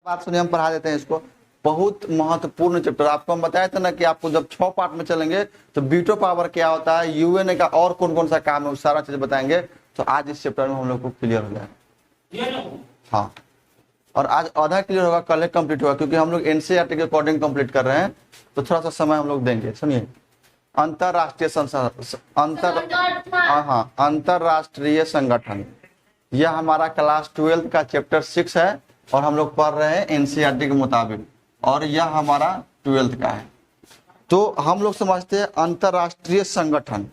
बात सुनिए, हम पढ़ा देते हैं इसको। बहुत महत्वपूर्ण चैप्टर, आपको हम बताया था ना कि आपको जब 6 पार्ट में चलेंगे तो बीटो पावर क्या होता है, यूएनए का और कौन कौन सा काम है, वो सारा चीज बताएंगे। तो आज इस चैप्टर में हम लोग को क्लियर हो जाए। हाँ, और आज आधा क्लियर होगा, कल कंप्लीट होगा, क्योंकि हम लोग एनसीईआरटी के अकॉर्डिंग कंप्लीट कर रहे हैं, तो थोड़ा सा समय हम लोग देंगे। सुनिए, अंतरराष्ट्रीय अंतरराष्ट्रीय संगठन, यह हमारा क्लास 12 का चैप्टर 6 है और हम लोग पढ़ रहे हैं एनसीईआरटी के मुताबिक, और यह हमारा 12th का है। तो हम लोग समझते हैं अंतरराष्ट्रीय संगठन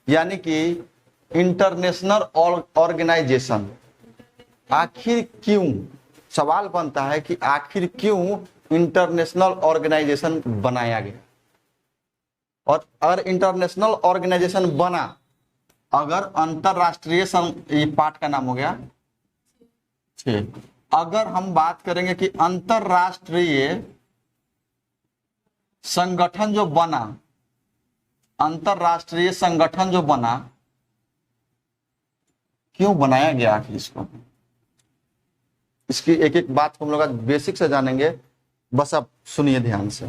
यानी कि इंटरनेशनल ऑर्गेनाइजेशन। आखिर क्यों, सवाल बनता है कि आखिर क्यों इंटरनेशनल ऑर्गेनाइजेशन बनाया गया, और अगर इंटरनेशनल ऑर्गेनाइजेशन बना, अगर अंतरराष्ट्रीय ये पाठ का नाम हो गया। ठीक, अगर हम बात करेंगे कि अंतरराष्ट्रीय संगठन जो बना, अंतरराष्ट्रीय संगठन जो बना, क्यों बनाया गया आखिर इसको, इसकी एक एक बात को हम लोग बेसिक से जानेंगे, बस आप सुनिए ध्यान से।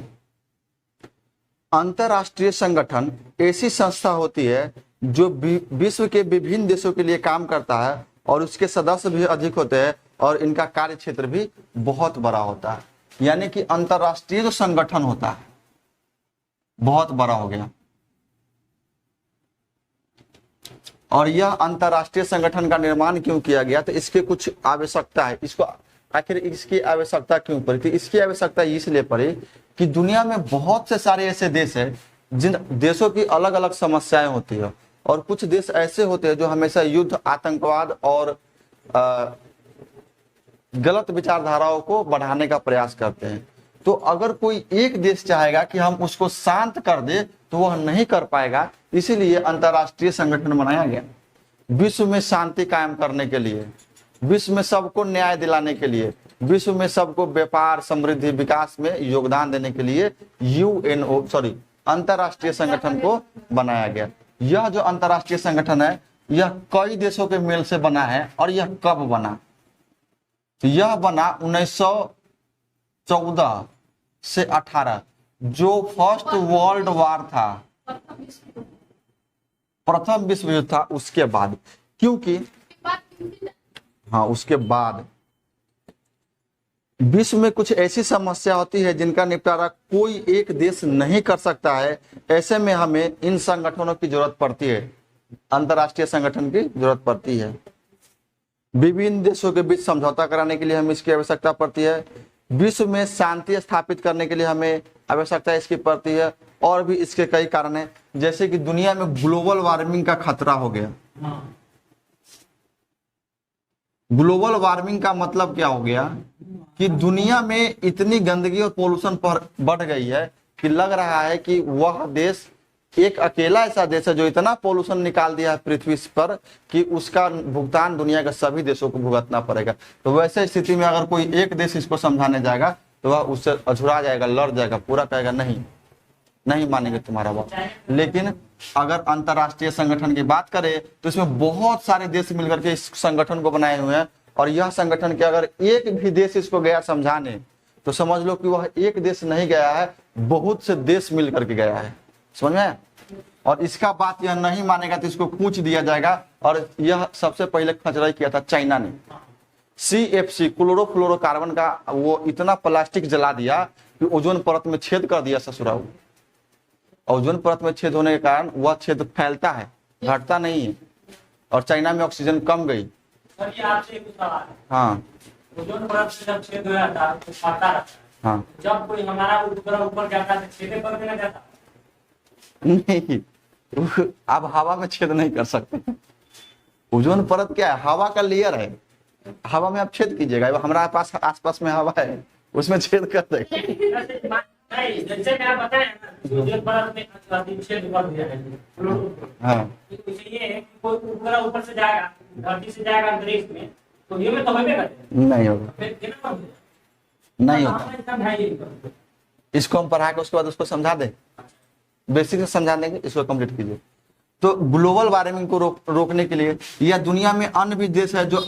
अंतरराष्ट्रीय संगठन ऐसी संस्था होती है जो विश्व के विभिन्न देशों के लिए काम करता है, और उसके सदस्य भी अधिक होते हैं, और इनका कार्य क्षेत्र भी बहुत बड़ा होता है। यानी कि अंतरराष्ट्रीय जो संगठन होता है बहुत बड़ा हो गया, और यह अंतरराष्ट्रीय संगठन का निर्माण क्यों किया गया, तो इसके कुछ आवश्यकता है। इसको आखिर इसकी आवश्यकता क्यों पड़ी थी? इसकी आवश्यकता इसलिए पड़ी कि दुनिया में बहुत से सारे ऐसे देश हैं जिन देशों की अलग अलग समस्याएं होती है, और कुछ देश ऐसे होते हैं जो हमेशा युद्ध, आतंकवाद और गलत विचारधाराओं को बढ़ाने का प्रयास करते हैं। तो अगर कोई एक देश चाहेगा कि हम उसको शांत कर दे, तो वह नहीं कर पाएगा। इसीलिए अंतरराष्ट्रीय संगठन बनाया गया, विश्व में शांति कायम करने के लिए, विश्व में सबको न्याय दिलाने के लिए, विश्व में सबको व्यापार, समृद्धि, विकास में योगदान देने के लिए अंतरराष्ट्रीय संगठन को बनाया गया। यह जो अंतरराष्ट्रीय संगठन है, यह कई देशों के मेल से बना है। और यह कब बना? तो यह बना 1914 से 18, जो फर्स्ट वर्ल्ड वार था, प्रथम विश्व युद्ध था, उसके बाद। क्योंकि हाँ, उसके बाद विश्व में कुछ ऐसी समस्या होती है जिनका निपटारा कोई एक देश नहीं कर सकता है। ऐसे में हमें इन संगठनों की जरूरत पड़ती है, अंतरराष्ट्रीय संगठन की जरूरत पड़ती है। विभिन्न देशों के बीच समझौता कराने के लिए हमें इसकी आवश्यकता पड़ती है। विश्व में शांति स्थापित करने के लिए हमें आवश्यकता इसकी पड़ती है। और भी इसके कई कारण हैं, जैसे कि दुनिया में ग्लोबल वार्मिंग का खतरा हो गया। ग्लोबल वार्मिंग का मतलब क्या हो गया कि दुनिया में इतनी गंदगी और पोल्यूशन बढ़ गई है कि लग रहा है कि वह देश, एक अकेला ऐसा देश है जो इतना पोल्यूशन निकाल दिया है पृथ्वी पर कि उसका भुगतान दुनिया के सभी देशों को भुगतना पड़ेगा। तो वैसे स्थिति में अगर कोई एक देश इसको समझाने जाएगा तो वह उससे अझुरा जाएगा, लड़ जाएगा, पूरा कहेगा नहीं मानेंगे तुम्हारा बात। लेकिन अगर अंतरराष्ट्रीय संगठन की बात करें तो इसमें बहुत सारे देश मिलकर के इस संगठन को बनाए हुए हैं। और यह संगठन के अगर एक भी देश इसको गया समझाने, तो समझ लो कि वह एक देश नहीं गया है, बहुत से देश मिलकर के गया है। समझ में? और इसका बात यह नहीं मानेगा तो इसको कूच दिया जाएगा। और यह सबसे पहले खचराई किया था चाइना ने। CFC, क्लोरोफ्लोरोकार्बन का वो इतना प्लास्टिक जला दिया कि ओजोन परत में छेद कर दिया ससुराल। ओजोन परत में छेद होने के कारण वह छेद फैलता है, घटता नहीं है, और चाइना में ऑक्सीजन कम गई। हाँ, ओजोन परत से जब छेद हुआ था तो फटता रहता। हाँ, जब कोई हमारा ऊपर जाता है छेद कर देना जाता नहीं, आप हवा में छेद नहीं कर सकते। ओजोन परत क्या है? हवा का लेयर है। हवा में आप छेद कीजिएगा, हमारा पास आसपास में हवा है, उसमें छेद कर देगा। नहीं, जैसे मैं बताया ना, ओजोन परत में छेद कर दिया है। हाँ, इसलिए कोई ऊपर से जाएगा, धरती से जाएगा अंतरिक्ष में, तो ये में तो होबे करते नहीं होगा, नहीं होगा। इसको हम पढ़ा के उसके बाद उसको समझा दें, बेसिक से समझा देंगे, इसको कंप्लीट कीजिए। तो ग्लोबल वार्मिंग को रोकने के लिए, या दुनिया में अन्य भी देश है जो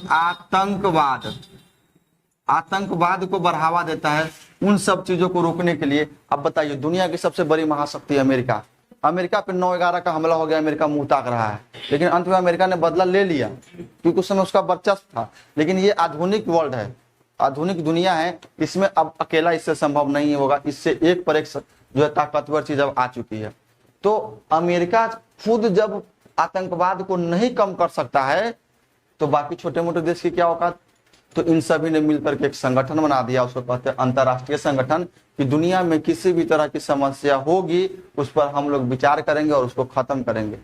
आतंकवाद को बढ़ावा देता है, उन सब चीजों को रोकने के लिए। अब बताइए, दुनिया की सबसे बड़ी महाशक्ति है अमेरिका, अमेरिका पे 9/11 का हमला हो गया, अमेरिका मुंह ताक रहा है, लेकिन अंत में अमेरिका ने बदला ले लिया क्योंकि उस समय उसका वर्चस्व था। लेकिन ये आधुनिक वर्ल्ड है, आधुनिक दुनिया है, इसमें अब अकेला इससे संभव नहीं होगा, इससे एक पर एक जो है ताकतवर चीज अब आ चुकी है। तो अमेरिका खुद जब आतंकवाद को नहीं कम कर सकता है तो बाकी छोटे मोटे देश की क्या औकात। तो इन सभी ने मिलकर के एक संगठन बना दिया, उसको कहते हैं अंतरराष्ट्रीय संगठन, कि दुनिया में किसी भी तरह की समस्या होगी उस पर हम लोग विचार करेंगे और उसको खत्म करेंगे।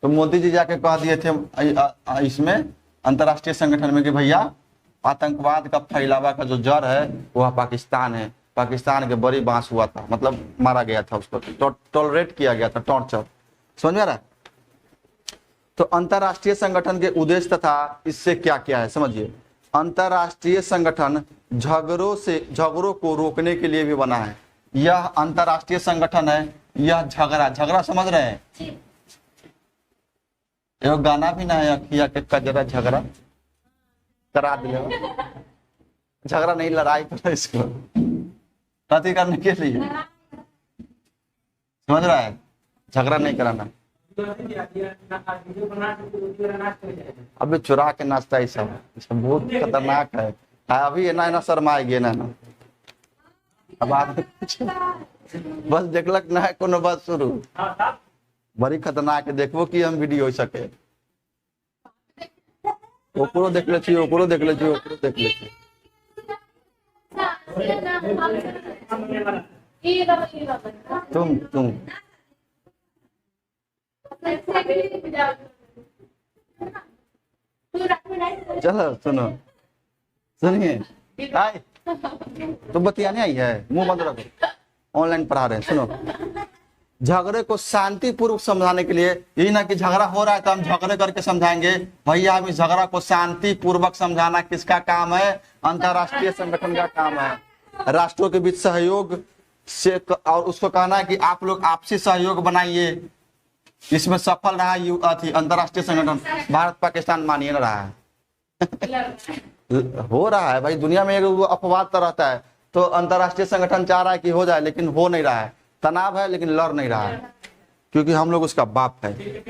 तो मोदी जी जाके कह दिए थे इसमें अंतरराष्ट्रीय संगठन में कि भैया आतंकवाद का फैलावा का जो जड़ है वह पाकिस्तान है, पाकिस्तान के बड़ी बांस हुआ था, मतलब मारा गया था उसको, टॉलरेट किया गया था, टॉर्चर, समझ में आ रहा है। तो अंतरराष्ट्रीय संगठन के उद्देश्य तथा इससे क्या क्या है समझिए। अंतरराष्ट्रीय संगठन झगड़ों को रोकने के लिए भी बना है। यह अंतरराष्ट्रीय संगठन है, यह झगड़ा समझ रहे हैं, एक गाना भी ना है, अखिया के कजरा झगड़ा करा दिया, झगड़ा नहीं लड़ाई करो, इसको रद्द करने के लिए, समझ रहा है, झगड़ा नहीं कराना। अभी चुरा के नाचता है सब बहुत खतरनाक है। अभी है ना शर्माएगी ना अब आदमी बस देखलक ना है कोनो बात शुरू, बड़ी खतरनाक है, देखबो कि हम वीडियो हो सके, ओकरो देख ले छी, ओकरो देख ले छी, ओकरो देख ले छी। तुम चलो सुनिए, आए तो बतियाने आई है, मुंह बंद रखो, ऑनलाइन पढ़ा रहे हैं। सुनो, झगड़े को शांति पूर्वक समझाने के लिए, यही ना कि झगड़ा हो रहा है तो हम झगड़े करके समझाएंगे, भैया हम इस झगड़ा को शांति पूर्वक समझाना किसका काम है, अंतरराष्ट्रीय संगठन का काम है। राष्ट्रों के बीच सहयोग से, और उसको कहना है कि आप लोग आपसी सहयोग बनाइए, इसमें सफल रहा अंतरराष्ट्रीय संगठन। भारत पाकिस्तान मानिए ना रहा है हो रहा है भाई, दुनिया में एक अपवाद तो रहता है, तो अंतरराष्ट्रीय संगठन चाह रहा है कि हो जाए, लेकिन हो नहीं रहा है, तनाव है लेकिन लड़ नहीं रहा है, क्योंकि हम लोग उसका बाप है।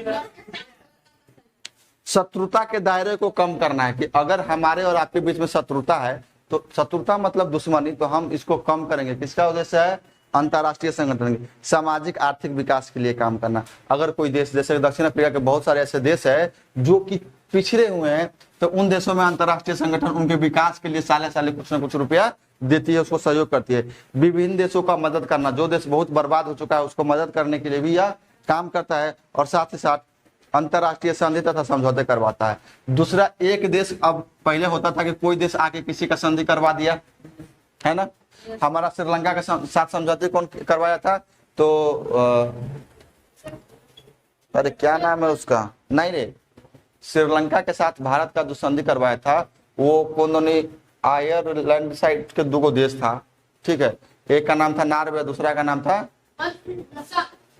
शत्रुता के दायरे को कम करना है, कि अगर हमारे और आपके बीच में शत्रुता है, तो शत्रुता मतलब दुश्मनी, तो हम इसको कम करेंगे, किसका उद्देश्य है, अंतरराष्ट्रीय संगठन के सामाजिक आर्थिक विकास के लिए काम करना। अगर कोई देश, जैसे दक्षिण अफ्रीका के बहुत सारे ऐसे देश है जो कि पिछड़े हुए हैं, तो उन देशों में अंतरराष्ट्रीय संगठन उनके विकास के लिए साले साले कुछ न कुछ रुपया देती है, उसको सहयोग करती है। विभिन्न देशों का मदद करना, जो देश बहुत बर्बाद हो चुका है उसको मदद करने के लिए भी यह काम करता है, और साथ ही साथ अंतरराष्ट्रीय संधि तथा समझौते करवाता है। दूसरा, एक देश, अब पहले होता था कि कोई देश आके किसी का संधि करवा दिया है ना, हमारा श्रीलंका के साथ समझौते कौन करवाया था, तो अरे क्या नाम है उसका, नहीं रे, श्रीलंका के साथ भारत का जो संधि करवाया था वो कौन नहीं, आयरलैंड साइड के दो देश था, ठीक है, एक का नाम था नॉर्वे, दूसरा का नाम था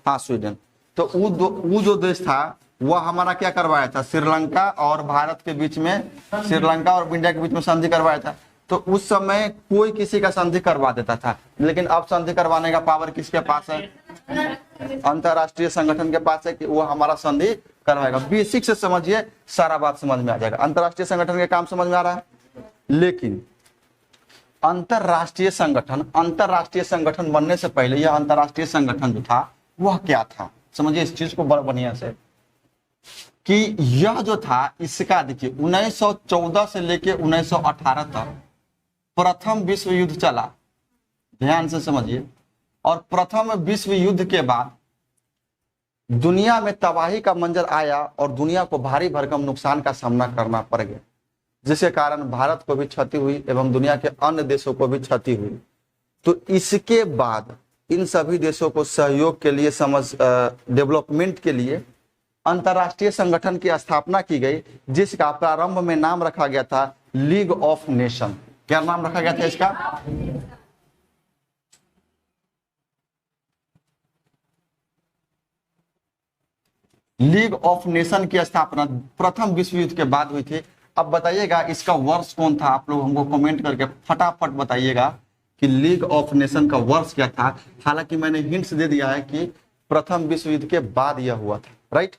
हाँ स्वीडन। तो वो जो देश था वह हमारा क्या करवाया था, श्रीलंका और भारत के बीच में, श्रीलंका और इंडिया के बीच में संधि करवाया था। तो उस समय कोई किसी का संधि करवा देता था, लेकिन अब संधि करवाने का पावर किसके पास है, अंतरराष्ट्रीय संगठन के पास है, कि वो हमारा संधि करवाएगा। बेसिक से समझिए, सारा बात समझ में आ जाएगा, अंतरराष्ट्रीय संगठन के काम समझ में आ रहा है। लेकिन अंतरराष्ट्रीय संगठन बनने से पहले यह अंतरराष्ट्रीय संगठन जो था वह क्या था, समझिए इस चीज को बड़ा बढ़िया से, कि यह जो था इसका देखिए 1914 से लेके 1918 तक प्रथम विश्व युद्ध चला, ध्यान से समझिए, और प्रथम विश्व युद्ध के बाद दुनिया में तबाही का मंजर आया और दुनिया को भारी भरकम नुकसान का सामना करना पड़ गया, जिसके कारण भारत को भी क्षति हुई एवं दुनिया के अन्य देशों को भी क्षति हुई। तो इसके बाद इन सभी देशों को सहयोग के लिए, डेवलपमेंट के लिए अंतरराष्ट्रीय संगठन की स्थापना की गई, जिसका प्रारंभ में नाम रखा गया था लीग ऑफ नेशन। क्या नाम रखा गया था इसका, लीग ऑफ नेशन की स्थापना प्रथम विश्व युद्ध के बाद हुई थी। अब बताइएगा इसका वर्ष कौन था, आप लोग हमको कमेंट करके फटाफट बताइएगा कि लीग ऑफ नेशन का वर्ष क्या था। हालांकि मैंने हिंट्स दे दिया है कि प्रथम विश्व युद्ध के बाद यह हुआ था, राइट।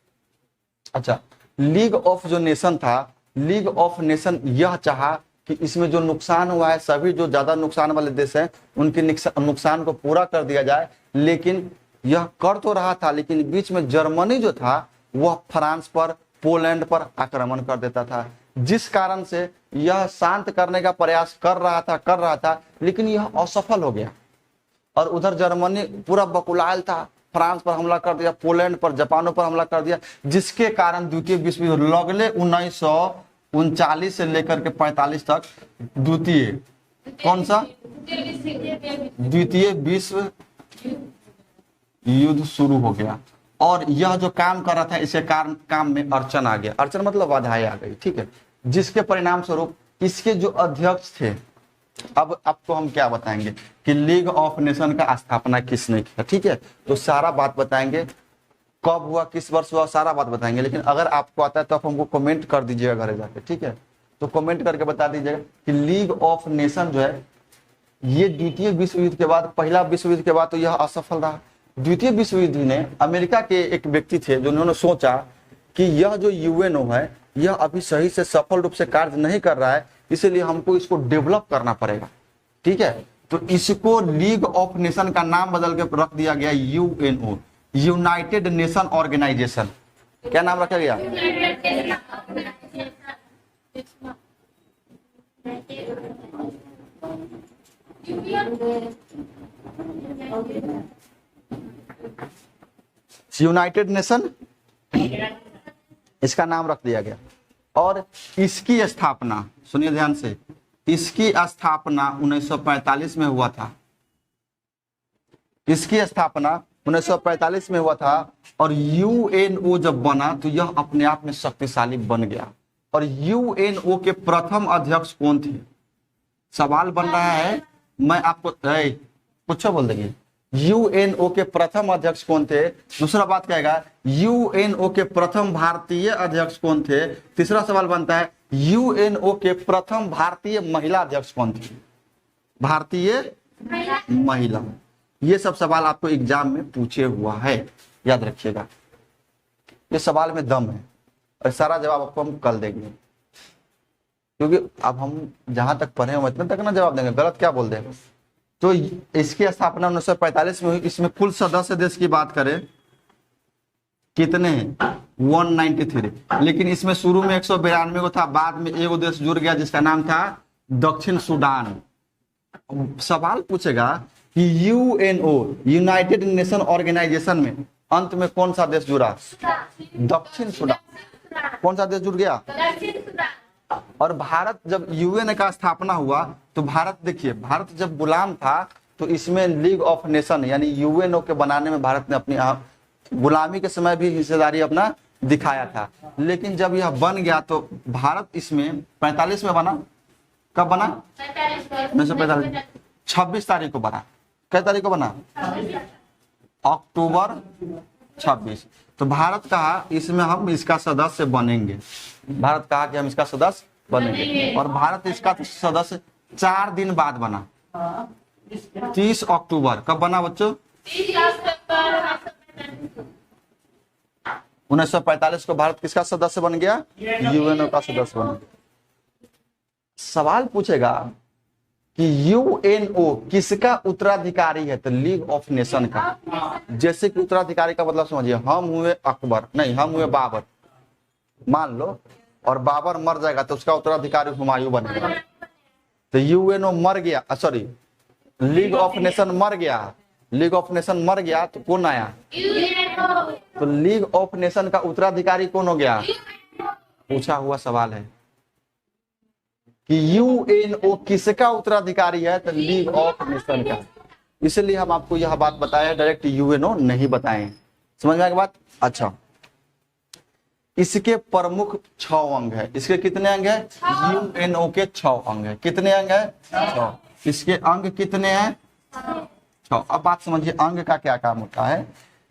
अच्छा, लीग ऑफ जो नेशन था, लीग ऑफ नेशन यह चाहा कि इसमें जो नुकसान हुआ है, सभी जो ज्यादा नुकसान वाले देश हैं उनके नुकसान को पूरा कर दिया जाए। लेकिन यह कर तो रहा था, लेकिन बीच में जर्मनी जो था वह फ्रांस पर, पोलैंड पर आक्रमण कर देता था, जिस कारण से यह शांत करने का प्रयास कर रहा था, लेकिन यह असफल हो गया। और उधर जर्मनी पूरा बकुलायल था, फ्रांस पर हमला कर दिया, पोलैंड पर, जापानों पर हमला कर दिया, जिसके कारण द्वितीय विश्व युद्ध लगले 1939 से लेकर के 45 तक द्वितीय कौन सा द्वितीय विश्व युद्ध शुरू हो गया। और यह जो काम कर रहा था, इसके कारण काम में अड़चन आ गया। अड़चन मतलब बाधाएं आ गई, ठीक है, जिसके परिणाम स्वरूप इसके जो अध्यक्ष थे, अब आपको हम क्या बताएंगे कि लीग ऑफ नेशन का स्थापना किसने किया, ठीक है। तो सारा बात बताएंगे, कब हुआ, किस वर्ष हुआ, सारा बात बताएंगे। लेकिन अगर आपको आता है तो आप हमको कमेंट कर दीजिएगा घरे जाके, ठीक है। तो कमेंट करके बता दीजिएगा कि लीग ऑफ नेशन जो है ये द्वितीय विश्व युद्ध के बाद, पहला विश्व युद्ध के बाद तो यह असफल रहा। द्वितीय विश्व युद्ध ने अमेरिका के एक व्यक्ति थे जिन्होंने सोचा कि यह जो यूएनओ है यह अभी सही से सफल रूप से कार्य नहीं कर रहा है, इसलिए हमको इसको डेवलप करना पड़ेगा, ठीक है। तो इसको लीग ऑफ नेशन का नाम बदल के रख दिया गया यूएनओ, यूनाइटेड नेशन ऑर्गेनाइजेशन। क्या नाम रखा गया? यूनाइटेड नेशन, इसका नाम रख दिया गया। और इसकी स्थापना, सुनिए ध्यान से, इसकी स्थापना 1945 में हुआ था। इसकी स्थापना 1945 में हुआ था। और यूएनओ जब बना तो यह अपने आप में शक्तिशाली बन गया। और यूएनओ के प्रथम अध्यक्ष कौन थे? सवाल बन रहा है, मैं आपको कुछ बोल देंगे, यूएनओ के प्रथम अध्यक्ष कौन थे? दूसरा बात कहेगा यूएनओ के प्रथम भारतीय अध्यक्ष कौन थे? तीसरा सवाल बनता है यूएनओ के प्रथम भारतीय महिला अध्यक्ष कौन थी? भारतीय महिला। ये सब सवाल आपको एग्जाम में पूछे हुआ है, याद रखिएगा। ये सवाल में दम है और सारा जवाब आपको हम कल देंगे, क्योंकि अब हम जहां तक पढ़े हैं इतने तक ना जवाब देंगे, गलत क्या बोल देंगे। तो इसकी स्थापना 1945 में हुई। इसमें कुल सदस्य देश की बात करें कितने हैं? 193। लेकिन इसमें शुरू में 192 को था, बाद में एगो देश जुड़ गया जिसका नाम था दक्षिण सूडान। सवाल पूछेगा कि यूएनओ, यूनाइटेड नेशन ऑर्गेनाइजेशन में अंत में कौन सा देश जुड़ा? दक्षिण सूडान। कौन सा देश जुड़ गया? और भारत, जब यूएन का स्थापना हुआ तो भारत, देखिए, भारत जब गुलाम था तो इसमें लीग ऑफ नेशन यानी यूएनओ के बनाने में भारत ने अपनी गुलामी के समय भी हिस्सेदारी अपना दिखाया था। लेकिन जब यह बन गया तो भारत इसमें 45 में बना। कब बना? 1945, 26 तारीख को बना। कै तारीख को बना? अक्टूबर 26। तो भारत कहा इसमें हम इसका सदस्य बनेंगे। भारत कहा कि हम इसका सदस्य बनेंगे। और भारत इसका सदस्य 4 दिन बाद बना, 30 अक्टूबर। कब बना बच्चों? 1945 को भारत किसका सदस्य बन गया? यूएनओ का सदस्य बन गया। सवाल पूछेगा कि यूएनओ किसका उत्तराधिकारी है? तो लीग ऑफ नेशन का। जैसे कि उत्तराधिकारी का मतलब समझिए, हम हुए अकबर, नहीं, हम हुए बाबर, मान लो, और बाबर मर जाएगा तो उसका उत्तराधिकारी हुमायूं बनेगा। तो यूएनओ मर गया, सॉरी, लीग ऑफ नेशन मर गया। लीग ऑफ नेशन मर गया तो कौन आया? तो लीग ऑफ नेशन का उत्तराधिकारी कौन हो गया? पूछा हुआ सवाल है कि यूएनओ किसका उत्तराधिकारी है? तो लीग ऑफ नेशन का। इसलिए हम आपको यह बात बताए, डायरेक्ट यूएनओ नहीं बताएं। समझ में आएगी बात? अच्छा, इसके प्रमुख 6 अंग है। इसके कितने अंग है? यूएनओ के 6 अंग है। कितने अंग है? 6। इसके अंग कितने हैं? 6। अब बात समझिए, अंग का क्या काम होता है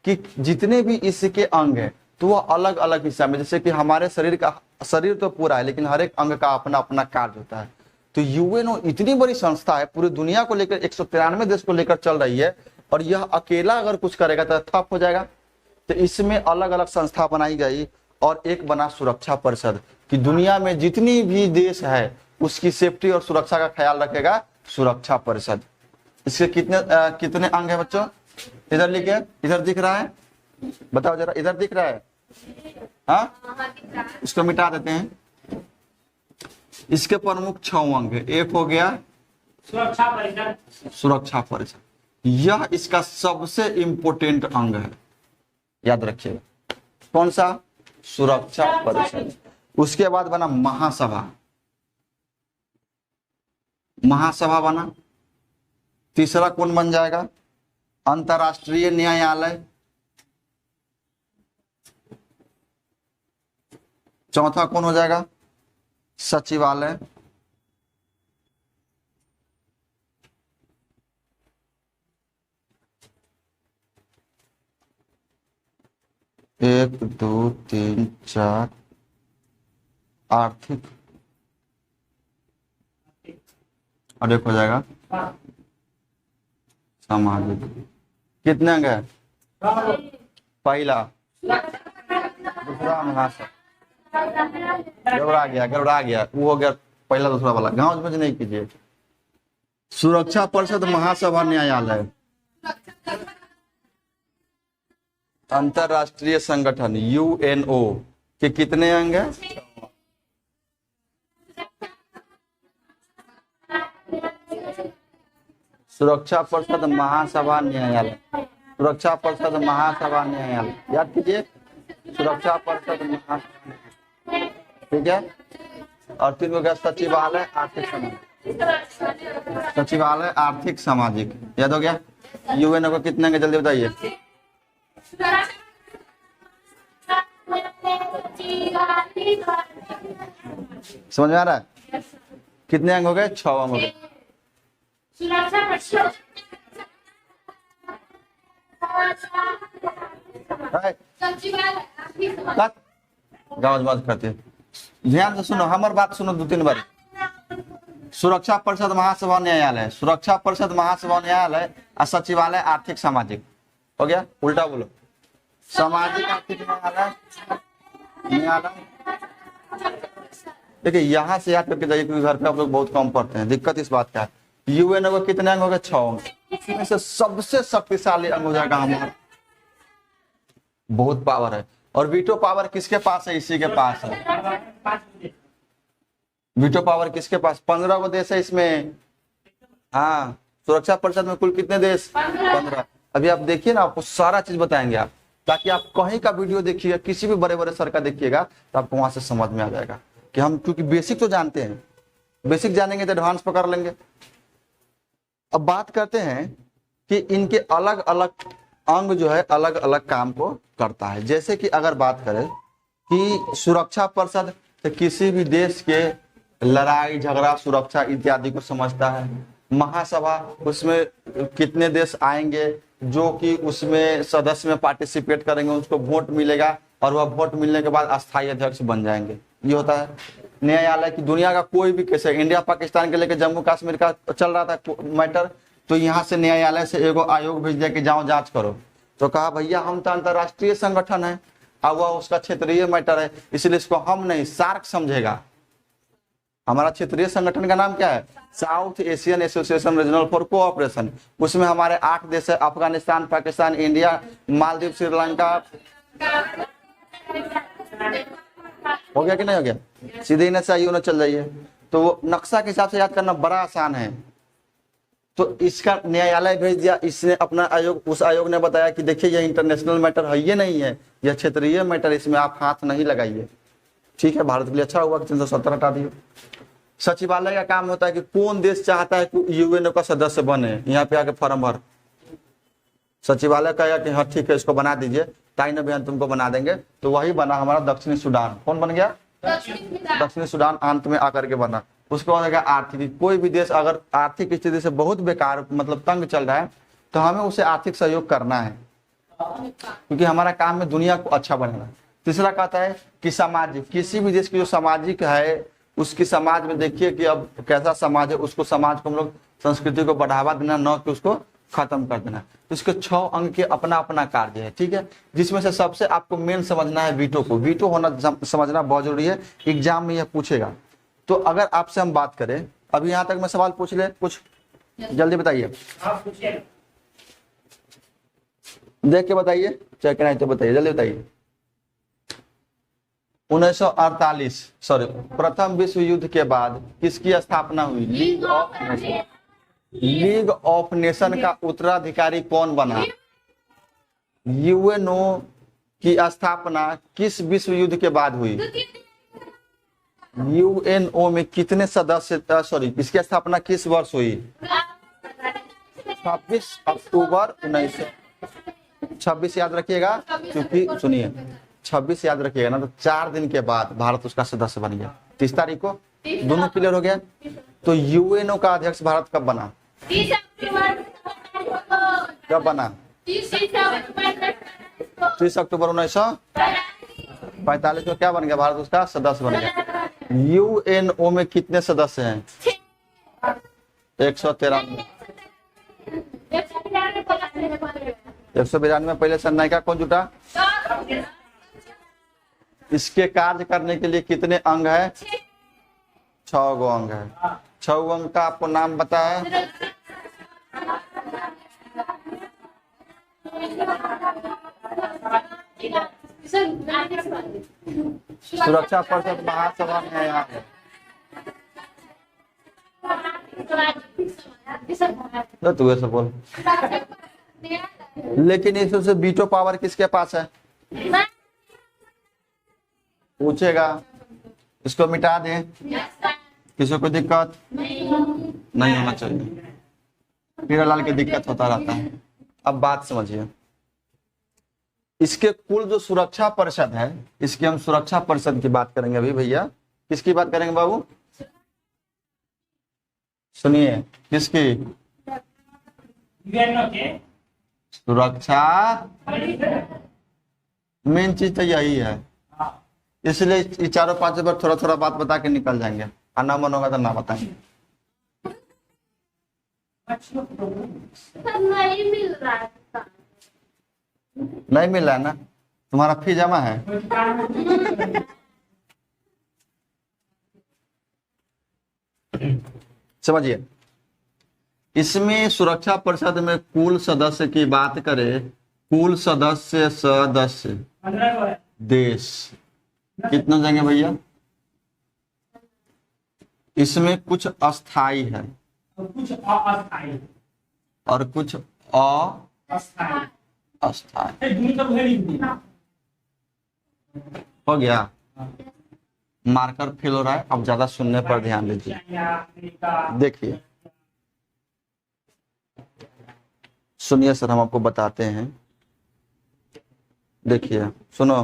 कि जितने भी इसके अंग है, तो वह अलग अलग हिस्सा में, जैसे कि हमारे शरीर तो पूरा है लेकिन हर एक अंग का अपना अपना कार्य होता है। तो यूएनओ इतनी बड़ी संस्था है, पूरी दुनिया को लेकर 193 देश को लेकर चल रही है, और यह अकेला अगर कुछ करेगा तो ठप हो जाएगा। तो इसमें अलग अलग संस्था बनाई गई और एक बना सुरक्षा परिषद, कि दुनिया में जितनी भी देश है उसकी सेफ्टी और सुरक्षा का ख्याल रखेगा सुरक्षा परिषद। इसके कितने अंग है बच्चों? इधर लिखे, इधर दिख रहा है, बताओ जरा, इधर दिख रहा है? हाँ, इसको मिटा देते हैं। इसके प्रमुख 6 अंग है। एक हो गया सुरक्षा परिषद। सुरक्षा परिषद, यह इसका सबसे इंपोर्टेंट अंग है, याद रखिएगा। कौन सा? सुरक्षा परिषद। उसके बाद बना महासभा, महासभा बना। तीसरा कौन बन जाएगा? अंतर्राष्ट्रीय न्यायालय। चौथा कौन हो जाएगा? सचिवालय। एक, दो, तीन, चार, आर्थिक, और एक हो जाएगा सामाजिक। कितने अंग है? पहला, दूसरा महासभा, गड़बड़ा गया, वो हो गया पहला दूसरा वाला, गांव में नहीं कीजिए। सुरक्षा परिषद, महासभा, न्यायालय, अंतरराष्ट्रीय संगठन यूएनओ के कितने अंग हैं? सुरक्षा परिषद, महासभा, न्यायालय। सुरक्षा परिषद, महासभा, न्यायालय, याद कीजिए। सुरक्षा परिषद, महासभा, ठीक है। और 3 हो गया सचिवालय, आर्थिक सामाजिक। सचिवालय, आर्थिक सामाजिक, याद हो गया। यूएनओ को कितने अंग जल्दी बताइए? समझ में आ रहा है? कितने अंग हो गए? 6 अंग हो गए। गाँव मत करते, ध्यान से सुनो, हमारी बात सुनो 2-3 बार। सुरक्षा परिषद, महासभा, न्यायालय, सुरक्षा परिषद, महासभा, न्यायालय और सचिवालय, आर्थिक सामाजिक। हो गया? उल्टा बोलो, सामाजिक, आर्थिक, न्यायालय, न्यायालय। देखिए यहाँ से याद करके जाइए, क्योंकि घर पे आप लोग बहुत कम पढ़ते हैं। दिक्कत इस बात का है। यूएनओ को कितने अंग हो गए? 6 अंग। इसमें से सबसे शक्तिशाली अंग हो जाएगा हमारा, बहुत पावर है। और वीटो पावर किसके पास है? इसी के पास है। वीटो पावर किसके पास? 15 गो देश है इसमें। हाँ, सुरक्षा परिषद में कुल कितने देश? 15। अभी आप देखिए ना, आपको सारा चीज बताएंगे आप, ताकि आप कहीं का वीडियो देखिएगा, किसी भी बड़े बड़े सर का देखिएगा, तो आपको वहां से समझ में आ जाएगा कि हम, क्योंकि बेसिक तो जानते हैं, बेसिक जानेंगे तो एडवांस पकड़ लेंगे। अब बात करते हैं कि इनके अलग अलग अंग जो है अलग अलग काम को करता है। जैसे कि अगर बात करें कि सुरक्षा परिषद, तो किसी भी देश के लड़ाई झगड़ा, सुरक्षा इत्यादि को समझता है। महासभा, उसमें कितने देश आएंगे जो कि उसमें सदस्य में पार्टिसिपेट करेंगे, उसको वोट मिलेगा और वह वोट मिलने के बाद अस्थायी अध्यक्ष बन जाएंगे, ये होता है। न्यायालय की दुनिया का कोई भी केस है, इंडिया पाकिस्तान के लेकर जम्मू कश्मीर का चल रहा था मैटर, तो यहाँ से न्यायालय से एगो आयोग भेज दिया कि जाओ जांच करो। तो कहा भैया हम तो अंतर्राष्ट्रीय संगठन है, अब वह उसका क्षेत्रीय मैटर है, इसलिए इसको हम नहीं, सार्क समझेगा। हमारा क्षेत्रीय संगठन का नाम क्या है? South Asian association regional for cooperation. उसमें हमारे 8 देश है, अफगानिस्तान, पाकिस्तान, इंडिया, मालदीव, श्रीलंका। हो गया कि नहीं हो गया? सीधे इन्हें से आइए चल जाइए। तो वो नक्शा के हिसाब से याद करना बड़ा आसान है। तो इसका न्यायालय भेज दिया, इसने अपना आयोग, उस आयोग ने बताया कि देखिए ये इंटरनेशनल मैटर है, ये नहीं है, यह क्षेत्रीय मैटर, इसमें आप हाथ नहीं लगाइए। ठीक है, भारत के लिए अच्छा हुआ कि 370 हटा दिए। सचिवालय का काम होता है कि कौन देश चाहता है कि यूएनओ का सदस्य बने, यहाँ पे आके फॉर्म भर। सचिवालय कहेगा कि हाँ ठीक है इसको बना दीजिए, ताई न बहन तुमको बना देंगे। तो वही बना हमारा दक्षिणी सूडान। कौन बन गया? दक्षिणी सूडान अंत में आकर के बना। उसके बाद आर्थिक, कोई भी देश अगर आर्थिक स्थिति से बहुत बेकार मतलब तंग चल रहा है तो हमें उसे आर्थिक सहयोग करना है, क्योंकि हमारा काम है दुनिया को अच्छा बनाना। तीसरा कहता है कि सामाजिक, किसी भी देश की जो सामाजिक है उसकी समाज में देखिए कि अब कैसा समाज है, उसको समाज को हम लोग संस्कृति को बढ़ावा देना, न कि उसको खत्म कर देना। तो इसके 6 अंक के अपना अपना कार्य है, ठीक है, जिसमें से सबसे आपको मेन समझना है वीटो को। वीटो होना समझना बहुत जरूरी है, एग्जाम में यह पूछेगा। तो अगर आपसे हम बात करें, अभी यहाँ तक मैं सवाल पूछ ले, कुछ जल्दी बताइए, आप पूछिए। देख के बताइए, चेक नहीं तो बताइए, जल्दी बताइए। 1948 सॉरी, प्रथम विश्व युद्ध के बाद किसकी स्थापना हुई? League of nation. League of nation का उत्तराधिकारी कौन बना? यूएनओ की स्थापना किस विश्व युद्ध के बाद हुई? यूएनओ में कितने सदस्य, सॉरी, इसकी स्थापना किस वर्ष हुई? 26 अक्टूबर 1926 याद रखिएगा, क्योंकि सुनिए 26 याद रखिएगा ना, तो 4 दिन के बाद भारत उसका सदस्य बन गया। 30 तारीख को दोनों क्लियर हो गया। तो यूएनओ का अध्यक्ष भारत कब बना? 30 अक्टूबर कब बना? 30 अक्टूबर 1945 को क्या बन गया? भारत उसका सदस्य बन गया। यूएनओ में कितने सदस्य हैं? 193। 192 पहले सन्नायिका कौन जुटा? इसके कार्य करने के लिए कितने अंग है? 6 गो अंग है। 6 अंग का आपको नाम पता है? सुरक्षा परिषद महासभा में है यहाँ पे। तो तू ऐसे बोल। लेकिन इससे वीटो पावर किसके पास है? पूछेगा, इसको मिटा दें, किसी को दिक्कत नहीं होना चाहिए, हीरालाल की दिक्कत होता रहता है। अब बात समझिए, इसके कुल जो सुरक्षा परिषद है, इसकी हम सुरक्षा परिषद की बात करेंगे अभी भैया। किसकी बात करेंगे बाबू? सुनिए, किसकी? यूएनओ के सुरक्षा, मेन चीज तो यही है, इसलिए ये चारों 5 बार थोड़ा थोड़ा बात बता के निकल जाएंगे, और ना मन होगा तो ना बताएंगे। नहीं मिल रहा है। नहीं मिल रहा है ना? तुम्हारा फी जमा है? समझिए, इसमें सुरक्षा परिषद में कुल सदस्य की बात करें, कुल सदस्य 15 को है। देश कितने जाएंगे भैया? इसमें कुछ अस्थाई है और कुछ अस्थायी। और कुछ अस्थायी अस्थाई। दूरी तो है नहीं। हो गया? मार्कर फेल हो रहा है, अब ज्यादा सुनने पर ध्यान दीजिए। China, America. देखिए, सुनिए सर, हम आपको बताते हैं। देखिए सुनो,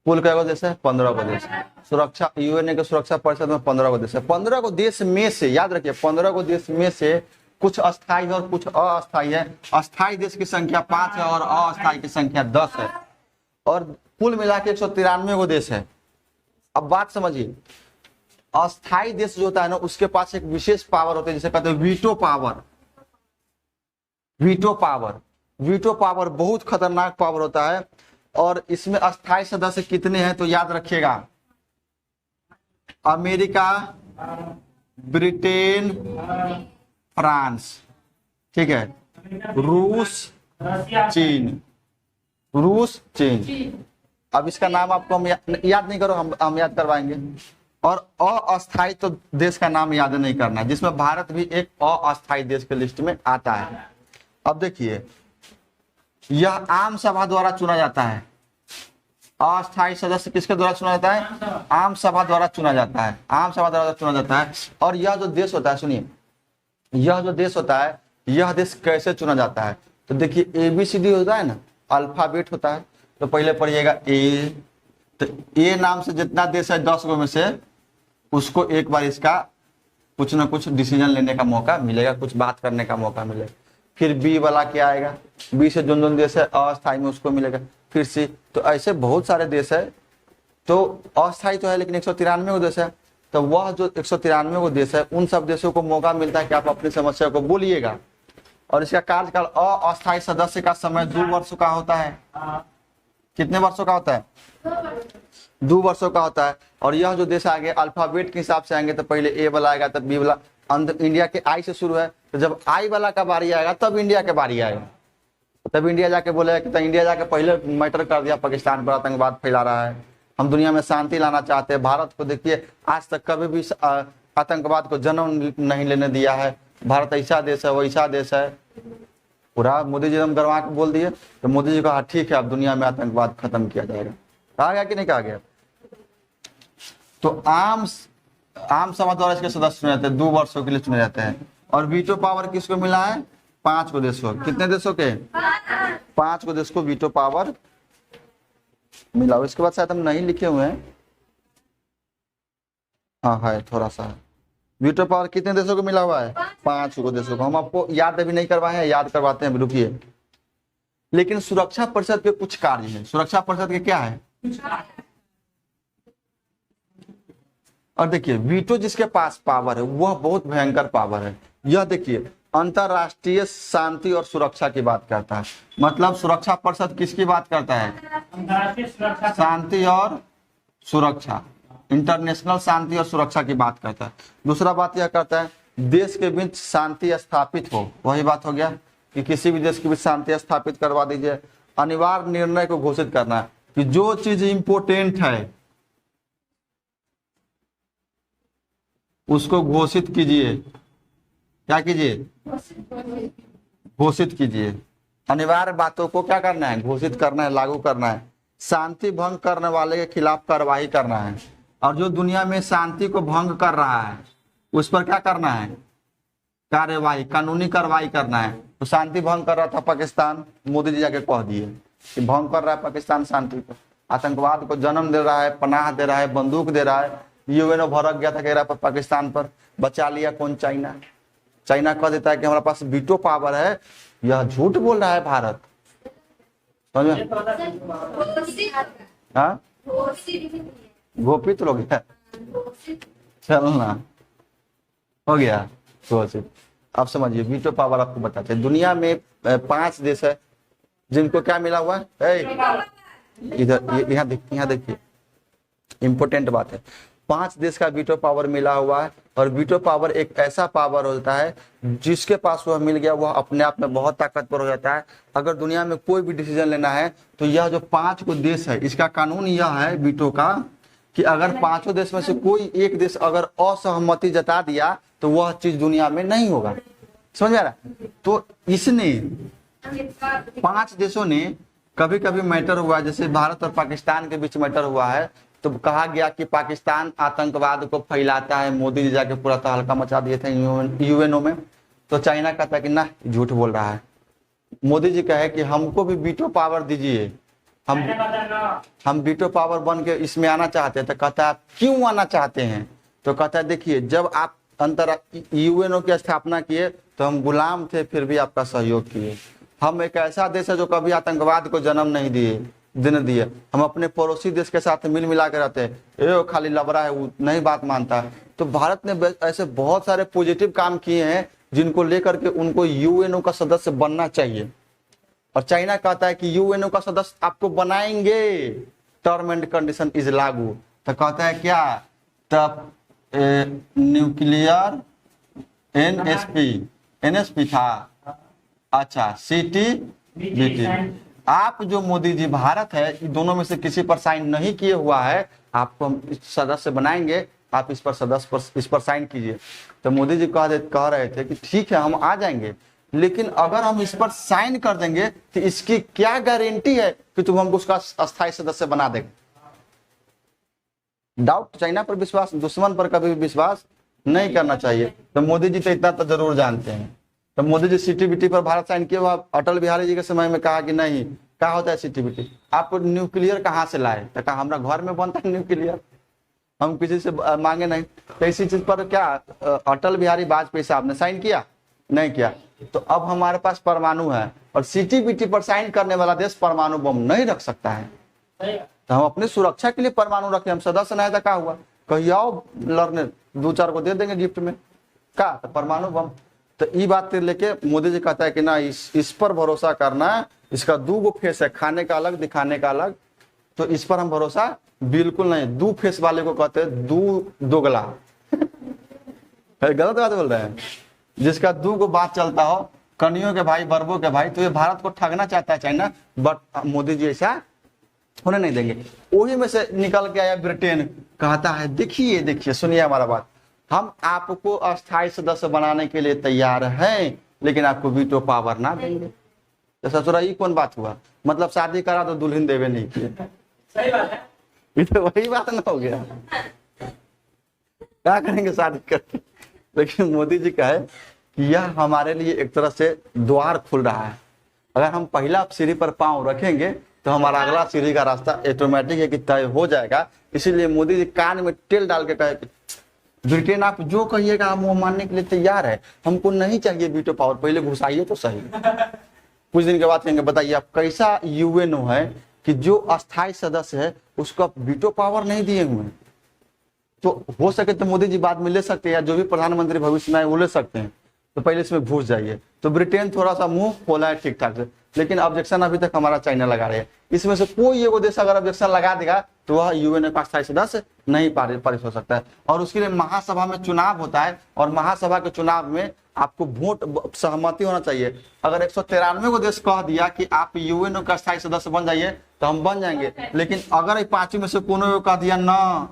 कुल क्या देश है? 15 गो देश। सुरक्षा यूएनए के सुरक्षा परिषद में 15 गो देश है। 15 गो देश में से याद रखिए, 15 गो देश में से कुछ अस्थाई है और कुछ अस्थाई है। अस्थाई देश की संख्या 5 है और अस्थाई की संख्या 10 है, और कुल मिला के 193 गो देश है। अब बात समझिए, अस्थाई देश जो होता है ना, उसके पास एक विशेष पावर होता है, जिसे कहते हैं veto power. Veto power, veto power बहुत खतरनाक पावर होता है। और इसमें अस्थाई सदस्य कितने हैं तो याद रखिएगा, अमेरिका, ब्रिटेन, फ्रांस, ठीक है, रूस, रसिया, चीन, रूस, चीन। अब इसका नाम आपको हम याद नहीं करो, हम याद करवाएंगे। और अस्थाई तो देश का नाम याद नहीं करना है, जिसमें भारत भी एक अस्थाई देश के लिस्ट में आता है। अब देखिए, यह आम सभा द्वारा चुना जाता है। अस्थाई सदस्य किसके द्वारा चुना जाता है? आम सभा द्वारा चुना जाता है। आम सभा द्वारा चुना जाता है। और यह जो देश होता है, सुनिए, यह जो देश होता है, यह देश कैसे चुना जाता है? तो देखिए, ABCD होता है ना, अल्फाबेट होता है। तो पहले पढ़िएगा ए, तो ए नाम से जितना देश है 10 गो में से, उसको एक बार इसका कुछ ना कुछ डिसीजन लेने का मौका मिलेगा, कुछ बात करने का मौका मिलेगा। फिर बी वाला क्या आएगा, बी से जो देश है अस्थायी में उसको मिलेगा, फिर सी। तो ऐसे बहुत सारे देश है। तो अस्थायी तो है लेकिन 193 गो देश है। तो वह जो 193 गो देश है उन सब देशों को मौका मिलता है कि आप अपनी समस्या को बोलिएगा। और इसका कार्यकाल अस्थायी सदस्य का समय 2 वर्षों का होता है। कितने वर्षों का होता है? 2 वर्षों का होता है। और यह जो देश आगे अल्फाबेट के हिसाब से आएंगे तो पहले ए वाला आएगा तब बी वाला। इंडिया के आई से शुरू है, तो जब आई वाला का बारी आएगा तब इंडिया के बारी आएगा। तब इंडिया जाके बोलेगा कि तो इंडिया जाके पहले मैटर कर दिया पाकिस्तान पर आतंकवाद फैला रहा है, हम दुनिया में शांति लाना चाहते हैं। भारत को देखिए आज तक कभी भी आतंकवाद को जन्म नहीं लेने दिया है। भारत ऐसा देश है, वैसा देश है। पूरा मोदी जी एकदम गरवा के बोल दिए। तो मोदी जी कहा ठीक है अब दुनिया में आतंकवाद खत्म किया जाएगा। कहा गया कि नहीं कहा गया? तो आम सभा द्वारा इसके सदस्य चुने जाते हैं, 2 वर्षों के लिए चुने जाते हैं। और वीटो पावर किसको मिला है? 5 को देशों। कितने देशों के? 5 को देश को वीटो पावर मिला। इसके बाद शायद हम नहीं लिखे हुए हैं, हाँ है थोड़ा सा। वीटो पावर कितने देशों को मिला हुआ है? 5 को देशों को। हम आपको याद अभी नहीं करवाए हैं, याद करवाते हैं, रुकिए। लेकिन सुरक्षा परिषद के कुछ कार्य है। सुरक्षा परिषद के क्या है? और देखिए वीटो जिसके पास पावर है वह बहुत भयंकर पावर है। यह देखिए अंतरराष्ट्रीय शांति और सुरक्षा की बात करता है। मतलब सुरक्षा परिषद किसकी बात करता है? अंतर्राष्ट्रीय सुरक्षा शांति और सुरक्षा, इंटरनेशनल शांति और सुरक्षा की बात करता है। दूसरा बात यह करता है देश के बीच शांति स्थापित हो। वही बात हो गया कि किसी भी देश के बीच शांति स्थापित करवा दीजिए। अनिवार्य निर्णय को घोषित करना है कि जो चीज इंपोर्टेंट है उसको घोषित कीजिए। क्या कीजिए? घोषित कीजिए। अनिवार्य बातों को क्या करना है? घोषित करना है, लागू करना है। शांति भंग करने वाले के खिलाफ कार्रवाई करना है। और जो दुनिया में शांति को भंग कर रहा है उस पर क्या करना है? कार्यवाही, कानूनी कार्रवाई करना है। तो शांति भंग कर रहा था पाकिस्तान, मोदी जी जाके कह दिए कि भंग कर रहा है पाकिस्तान शांति को, आतंकवाद को जन्म दे रहा है, पनाह दे रहा है, बंदूक दे रहा है। यूएनओ भड़क गया था कह रहा पाकिस्तान पर। बचा लिया कौन? चाइना। चाइना कह देता है कि हमारे पास वीटो पावर है। यह झूठ बोल रहा है भारत। समझ में? हाँ घोषित हो गया, चलना हो गया घोषित। अब समझिए वीटो पावर आपको बताते हैं। दुनिया में 5 देश है जिनको क्या मिला हुआ है? इधर यहाँ देखिए इंपोर्टेंट बात है। 5 देश का वीटो पावर मिला हुआ है। और वीटो पावर एक ऐसा पावर होता है जिसके पास वह मिल गया वह अपने आप में बहुत ताकतवर हो जाता है। अगर दुनिया में कोई भी डिसीजन लेना है तो यह जो 5 को देश है इसका कानून यह है वीटो का कि अगर 5 देश में से कोई एक देश अगर असहमति जता दिया तो वह चीज दुनिया में नहीं होगा। समझ आ रहा? तो इसने 5 देशों ने कभी कभी मैटर हुआ, जैसे भारत और पाकिस्तान के बीच मैटर हुआ है तो कहा गया कि पाकिस्तान आतंकवाद को फैलाता है। मोदी जी जाके पूरा तहलका मचा दिए थे यूएनओ में। तो चाइना कहता है कि ना झूठ बोल रहा है। मोदी जी कहे कि हमको भी वीटो पावर दीजिए, हम वीटो पावर बन के इसमें आना चाहते हैं। तो कहता है आप क्यों आना चाहते हैं? तो कहता है देखिए जब आप यूएनओ की स्थापना किए तो हम गुलाम थे फिर भी आपका सहयोग किए। हम एक ऐसा देश है जो कभी आतंकवाद को जन्म नहीं देने दिए। हम अपने पड़ोसी देश के साथ मिल मिला के रहते हैं। ये खाली लबरा है, वो नहीं बात मानता। तो भारत ने ऐसे बहुत सारे पॉजिटिव काम किए हैं जिनको लेकर के उनको यूएनओ का सदस्य बनना चाहिए। और चाइना कहता है कि यूएनओ का सदस्य आपको बनाएंगे, टर्म एंड कंडीशन इज लागू। तो कहता है क्या? तब न्यूक्लियर एनएसपी था, अच्छा सीटीबीटी। आप जो मोदी जी भारत है इन दोनों में से किसी पर साइन नहीं किए हुआ है, आपको हम सदस्य बनाएंगे, आप इस पर साइन कीजिए। तो मोदी जी कह रहे थे कि ठीक है हम आ जाएंगे, लेकिन अगर हम इस पर साइन कर देंगे तो इसकी क्या गारंटी है कि तुम हमको उसका अस्थायी सदस्य बना देंगे। डाउट, चाइना पर विश्वास, दुश्मन पर कभी भी विश्वास नहीं करना चाहिए। तो मोदी जी तो इतना तो जरूर जानते हैं। तो मोदी जी सीटीबीटी पर भारत साइन किया हुआ। अटल बिहारी जी के समय में कहा कि नहीं, क्या होता है सीटीबीटी, आप न्यूक्लियर कहाँ से लाए? तो कहा हमारा घर में बनता है न्यूक्लियर, हम किसी से मांगे नहीं। तो इसी चीज पर क्या अटल बिहारी वाजपेयी साहब ने साइन किया? नहीं किया। तो अब हमारे पास परमाणु है और सीटीबीटी पर साइन करने वाला देश परमाणु बम नहीं रख सकता है। सही बात। तो हम अपनी सुरक्षा के लिए परमाणु रखें, हम सदस्य नहीं था, क्या हुआ, कहीं आओ लड़ने, 2-4 को दे देंगे गिफ्ट में, क्या तो परमाणु बम। तो ये बात लेके मोदी जी कहता है कि ना इस पर भरोसा करना, इसका 2 फेस है, खाने का अलग दिखाने का अलग, तो इस पर हम भरोसा बिल्कुल नहीं। 2 फेस वाले को कहते हैं दोगला। गलत बात बोल रहे हैं। जिसका 2 बात चलता हो, कनियों के भाई बरबों के भाई, तो ये भारत को ठगना चाहता है चाइना, बट मोदी जी ऐसा होने नहीं देंगे। वही में से निकल के आया ब्रिटेन, कहता है देखिए सुनिए हमारा बात, हम आपको अस्थायी सदस्य बनाने के लिए तैयार हैं, लेकिन आपको वीटो पावर ना देंगे। तो ससुरा ये कौन बात हुआ, मतलब शादी करा तो दुल्हन देवे नहीं किए। सही बात है। ये तो वही बात ना हो गया, क्या करेंगे शादी करके। लेकिन मोदी जी कहे कि यह हमारे लिए एक तरह से द्वार खुल रहा है, अगर हम पहला सीढ़ी पर पांव रखेंगे तो हमारा अगला सीढ़ी का रास्ता ऑटोमेटिक है कि तय हो जाएगा। इसीलिए मोदी जी कान में तेल डाल के कहे कि ब्रिटेन आप जो कहिएगा हम वो मानने के लिए तैयार है, हमको नहीं चाहिए वीटो पावर, पहले घुसाइए तो सही। कुछ दिन के बाद कहेंगे बताइए आप कैसा यूएनओ है कि जो अस्थायी सदस्य है उसको आप वीटो पावर नहीं दिए हुए हैं। तो हो सके तो मोदी जी बाद में ले सकते हैं, या जो भी प्रधानमंत्री भविष्य में आए वो ले सकते हैं, तो पहले इसमें घुस जाइए। तो ब्रिटेन थोड़ा सा मुंह खोला है ठीक ठाक से, लेकिन ऑब्जेक्शन अभी तक हमारा चाइना लगा रहे हैं। इसमें से कोई एगो देश अगर ऑब्जेक्शन लगा देगा तो वह यूएनओ का अस्थायी सदस्य नहीं पारित हो सकता है। और उसके लिए महासभा में चुनाव होता है, और महासभा के चुनाव में आपको वोट सहमति होना चाहिए। अगर 193 को देश कह दिया कि आप यूएनओ का अस्थायी सदस्य बन जाइए तो हम बन जाएंगे, लेकिन अगर 5 में से कोनो कह दिया ना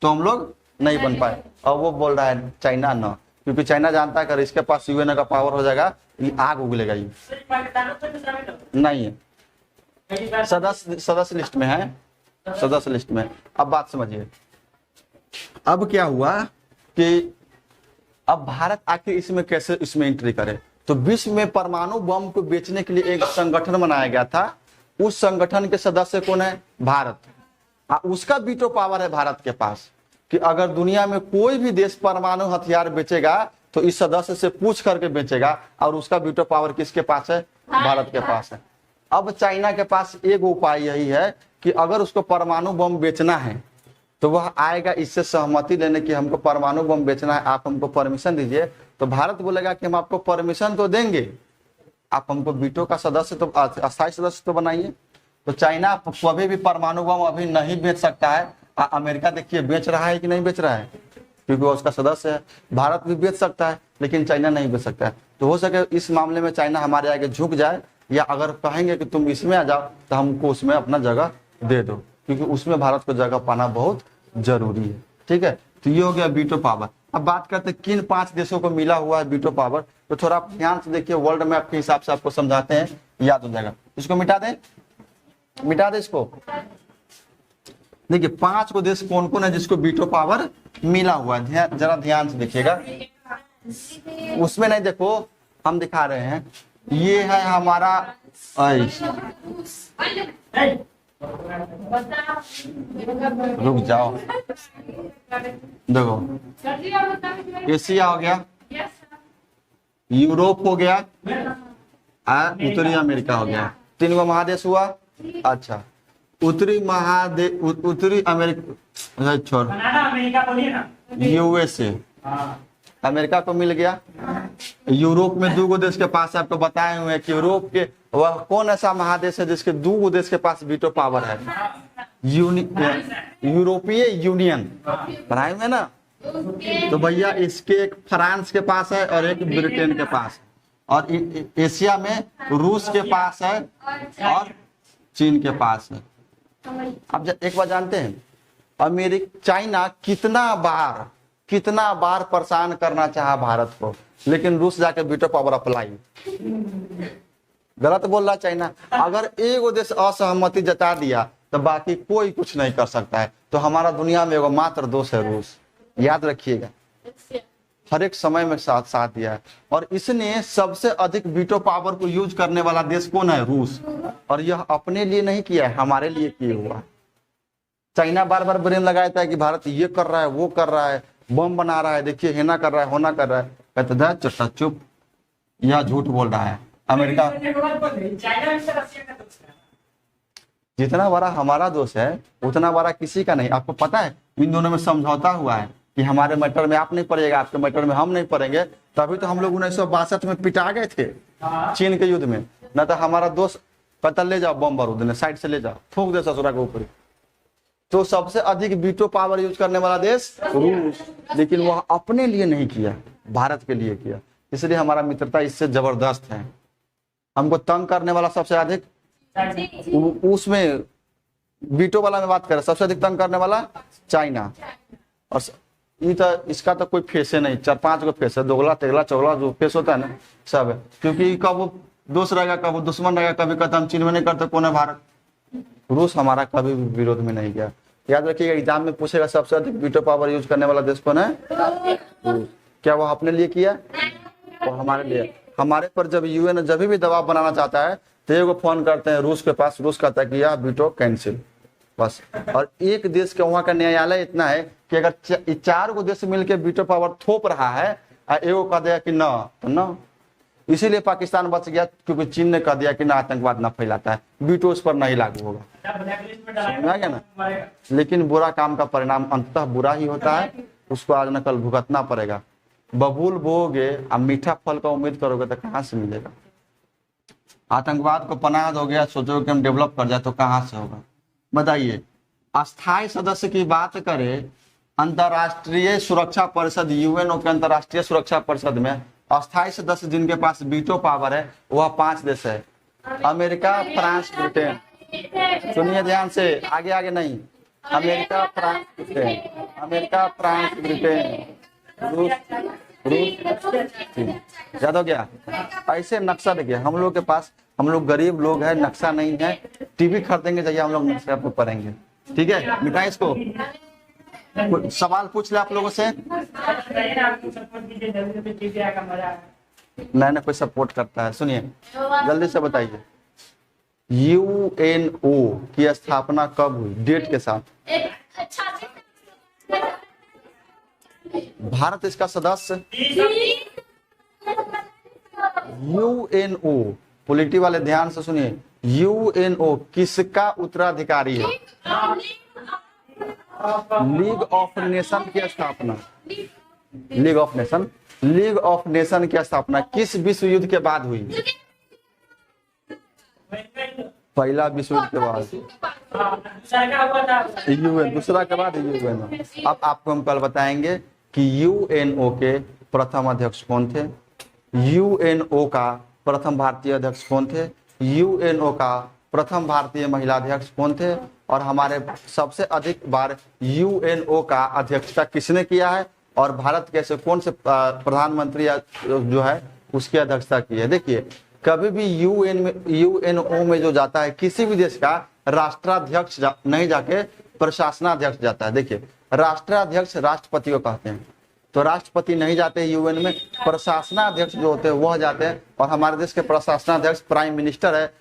तो हम लोग नहीं बन पाए। और वो बोल रहा है चाइना ना, क्योंकि चाइना जानता है अगर इसके पास यूएनओ का पावर हो जाएगा ये आग उगलेगा। ये नहीं है, सदस्य लिस्ट में है, सदस्य लिस्ट में। अब बात समझिए, अब क्या हुआ कि अब भारत आखिर इसमें कैसे इसमें एंट्री करे। तो विश्व में परमाणु बम को बेचने के लिए एक संगठन बनाया गया था, उस संगठन के सदस्य कौन है, भारत। उसका वीटो पावर है भारत के पास कि अगर दुनिया में कोई भी देश परमाणु हथियार बेचेगा तो इस सदस्य से पूछ करके बेचेगा, और उसका वीटो पावर किसके पास है, भारत के पास है। अब चाइना के पास एक उपाय यही है कि अगर उसको परमाणु बम बेचना है तो वह आएगा इससे सहमति लेने की हमको परमाणु बम बेचना है, आप हमको परमिशन दीजिए। तो भारत बोलेगा कि हम आपको परमिशन तो देंगे, आप हमको वीटो का सदस्य तो अस्थायी सदस्य तो बनाइए। तो चाइना कभी भी परमाणु बम अभी नहीं बेच सकता है। अमेरिका देखिए बेच रहा है कि नहीं बेच रहा है, क्योंकि वो उसका सदस्य है। भारत भी बेच सकता है लेकिन चाइना नहीं बेच सकता है। तो हो सके इस मामले में चाइना हमारे आगे झुक जाए, या अगर कहेंगे कि तुम इसमें आ जाओ तो हमको उसमें अपना जगह दे दो, क्योंकि उसमें भारत को जगह पाना बहुत जरूरी है। ठीक है, तो ये हो गया वीटो पावर। अब बात करते हैं किन 5 देशों को मिला हुआ है वीटो पावर। तो थोड़ा आप ध्यान से देखिए, वर्ल्ड मैप के हिसाब से आपको समझाते हैं, याद हो जाएगा। इसको मिटा दे इसको। देखिए 5 को देश कौन कौन है जिसको वीटो पावर मिला हुआ है, जरा ध्यान से देखिएगा। उसमें नहीं, देखो हम दिखा रहे हैं, ये है हमारा रुक जाओ, देखो एशिया हो गया, यूरोप हो गया, उत्तरी अमेरिका हो गया। 3 गो महादेश हुआ। अच्छा, उत्तरी अमेरिका छोड़, अमेरिका बोलिए ना, यूएसए, अमेरिका को मिल गया। यूरोप में 2 गो देश के पास आपको बताए हुए हैं कि यूरोप के वह कौन ऐसा महादेश है जिसके 2 गो देश के पास वीटो पावर है, यूरोपीय यूनियन पढ़ाई में ना। तो भैया इसके एक फ्रांस के पास है और एक ब्रिटेन के पास है, और एशिया में रूस के पास है और चीन के पास है। अब एक बार जानते हैं चाइना कितना बार परेशान करना चाहा भारत को, लेकिन रूस जाके वीटो पावर अप्लाई। गलत बोल रहा चाइना। अगर एक देश असहमति जता दिया तो बाकी कोई कुछ नहीं कर सकता है। तो हमारा दुनिया में एगो मात्र दोस्त है रूस, याद रखिएगा। हर एक समय में साथ दिया है, और इसने सबसे अधिक वीटो पावर को यूज करने वाला देश कौन है, रूस। और यह अपने लिए नहीं किया है, हमारे लिए किए हुआ। चाइना बार बार ब्रेन लगाता है कि भारत ये कर रहा है, वो कर रहा है, बम बना रहा है, देखिए हेना कर रहा है, होना कर रहा है। कहते चट्टा चुप, यह झूठ बोल रहा है। अमेरिका चाइना में तो रशिया का दोस्त है। जितना बड़ा हमारा दोस्त है उतना बड़ा किसी का नहीं। आपको पता है इन दोनों में समझौता हुआ है कि हमारे मैटर में आप नहीं पड़ेगा, आपके मैटर में हम नहीं पड़ेंगे। तभी तो हम लोग 1962 में पिटा गए थे हाँ। चीन के युद्ध में। न तो हमारा दोस्त पता ले जाओ बम बारूद ने साइड से ले जाओ ठोक दे ससुरा के ऊपर। तो सबसे अधिक वीटो पावर यूज करने वाला देश रूस, लेकिन वह अपने लिए नहीं किया, भारत के लिए किया। इसलिए हमारा मित्रता इससे जबरदस्त है। हमको तंग करने वाला सबसे अधिक उसमें वीटो वाला में बात करें, सबसे अधिक तंग करने वाला चाइना। और ये तो इसका तो कोई फेस है नहीं, 4-5 गो फेस है, दोगला तेगला चौगला जो फेस होता है ना सब है। क्योंकि कब दोस्त रहेगा कब दुश्मन रहेगा, कभी कहता हम चीन में नहीं करते कौन है भारत। रूस हमारा कभी भी विरोध में नहीं गया। याद रखिएगा एग्जाम में पूछेगा सबसे अधिक वीटो पावर यूज करने वाला देश कौन है? रूस। क्या वह अपने लिए किया? वो हमारे लिए। हमारे पर जब यूएन जब भी दबाव बनाना चाहता है तो एगो फोन करते हैं रूस के पास, रूस कहता है कि यह वीटो कैंसिल बस। और एक देश के वहां का न्यायालय इतना है कि अगर 4 गो देश मिलकर वीटो पावर थोप रहा है और एगो कह दिया कि न तो न। इसीलिए पाकिस्तान बच गया क्योंकि चीन ने कह दिया कि ना आतंकवाद ना फैलाता है, वीटो उस पर नहीं लागू होगा। समझा गया ना। लेकिन बुरा काम का परिणाम अंततः बुरा ही होता है, उसको आज न कल भुगतना पड़ेगा। बबूल बोओगे और मीठा फल का उम्मीद करोगे तो कहाँ से मिलेगा? आतंकवाद को पनाह दोगे, सोचोगे कि हम डेवलप कर जाए तो कहाँ से होगा? बताइए। अस्थायी सदस्य की बात करें, अंतर्राष्ट्रीय सुरक्षा परिषद यूएनओ के अंतर्राष्ट्रीय सुरक्षा परिषद में अस्थायी सदस्य जिनके पास वीटो पावर है वह 5 देश है। America, France, Britain. सुनिए ध्यान से, आगे आगे नहीं। America, France, Britain, America, France, Britain, रूस। याद हो गया? ऐसे नक्शा देखिए हम लोग के पास, हम लोग गरीब लोग हैं, नक्शा नहीं है। टीवी खरीदेंगे जाइए हम लोग नक्शा पे पढ़ेंगे। ठीक है, मिटाए इसको। सवाल पूछ ले आप लोगों से। नहीं कोई सपोर्ट करता है। सुनिए जल्दी से बताइए, यूएनओ की स्थापना कब हुई डेट के साथ? भारत इसका सदस्य। यूएनओ पॉलिटी वाले ध्यान से सुनिए, यूएनओ किसका उत्तराधिकारी है? लीग ऑफ नेशन की स्थापना। लीग ऑफ नेशन की स्थापना किस विश्व युद्ध के बाद हुई? पहला विश्व युद्ध के बाद। यूएन दूसरा के बाद यूएन। अब आपको हम कल बताएंगे कि यूएनओ के प्रथम अध्यक्ष कौन थे, यूएनओ का प्रथम भारतीय अध्यक्ष कौन थे, यूएनओ का प्रथम भारतीय महिला अध्यक्ष कौन थे, और हमारे सबसे अधिक बार यूएनओ का अध्यक्षता किसने किया है, और भारत के ऐसे कौन से प्रधानमंत्री जो है उसकी अध्यक्षता की है। देखिए कभी भी यूएनओ में जो जाता है किसी भी देश का राष्ट्राध्यक्ष नहीं जाके प्रशासनाध्यक्ष जाता है। देखिए राष्ट्राध्यक्ष राष्ट्रपति को कहते हैं, तो राष्ट्रपति नहीं जाते यूएन में, प्रशासनाध्यक्ष जो होते हैं वह जाते हैं। और हमारे देश के प्रशासनाध्यक्ष प्राइम मिनिस्टर है,